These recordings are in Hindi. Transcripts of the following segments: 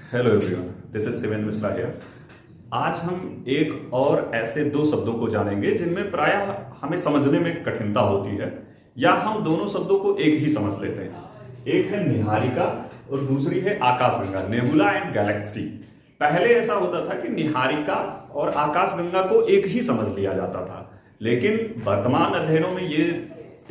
Hello everyone, this is Shivendra Mishra here. आज हम एक और ऐसे दो शब्दों को जानेंगे जिनमें प्रायः हमें समझने में कठिनता होती है, या हम दोनों शब्दों को एक ही समझ लेते हैं। एक है निहारिका और दूसरी है आकाशगंगा, नेबुला एंड गैलेक्सी। पहले ऐसा होता था कि निहारिका और आकाशगंगा को एक ही समझ लिया जाता था, लेकिन वर्तमान अध्ययनों में ये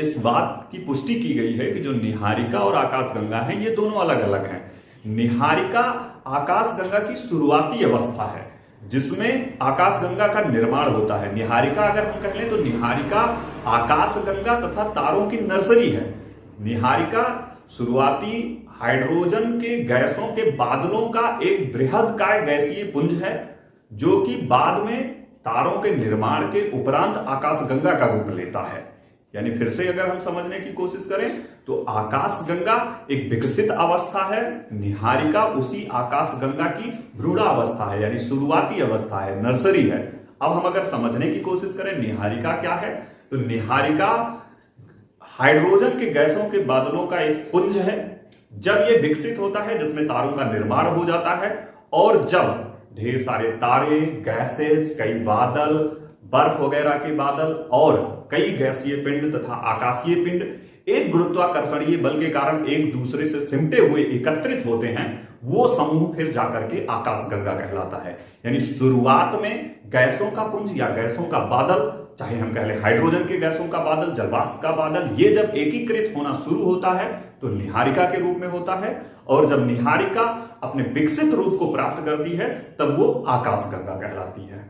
इस बात की पुष्टि की गई है कि जो निहारिका और आकाशगंगा हैं ये दोनों अलग अलग हैं। निहारिका आकाशगंगा की शुरुआती अवस्था है जिसमें आकाशगंगा का निर्माण होता है। निहारिका अगर हम कह लें तो निहारिका आकाशगंगा तथा तारों की नर्सरी है। निहारिका शुरुआती हाइड्रोजन के गैसों के बादलों का एक बृहदकाय गैसीय पुंज है जो कि बाद में तारों के निर्माण के उपरांत आकाशगंगा का रूप लेता है। यानी फिर से अगर हम समझने की कोशिश करें तो आकाशगंगा एक विकसित अवस्था है, निहारिका उसी आकाशगंगा की भ्रूणावस्था है, यानी शुरुआती अवस्था है, नर्सरी है। अब हम अगर समझने की कोशिश करें निहारिका क्या है, तो निहारिका हाइड्रोजन के गैसों के बादलों का एक पुंज है। जब यह विकसित होता है जिसमें तारों का निर्माण हो जाता है, और जब ढेर सारे तारे, गैसेज, कई बादल, बर्फ वगैरह के बादल और कई गैसीय पिंड तथा आकाशीय पिंड एक गुरुत्वाकर्षणीय बल के कारण एक दूसरे से सिमटे हुए एकत्रित होते हैं, वो समूह फिर जाकर के आकाशगंगा कहलाता है। यानी शुरुआत में गैसों का पुंज या गैसों का बादल, चाहे हम कह लें हाइड्रोजन के गैसों का बादल, जलवाष्प का बादल, ये जब एकीकृत होना शुरू होता है तो निहारिका के रूप में होता है, और जब निहारिका अपने विकसित रूप को प्राप्त करती है तब वो आकाशगंगा कहलाती है।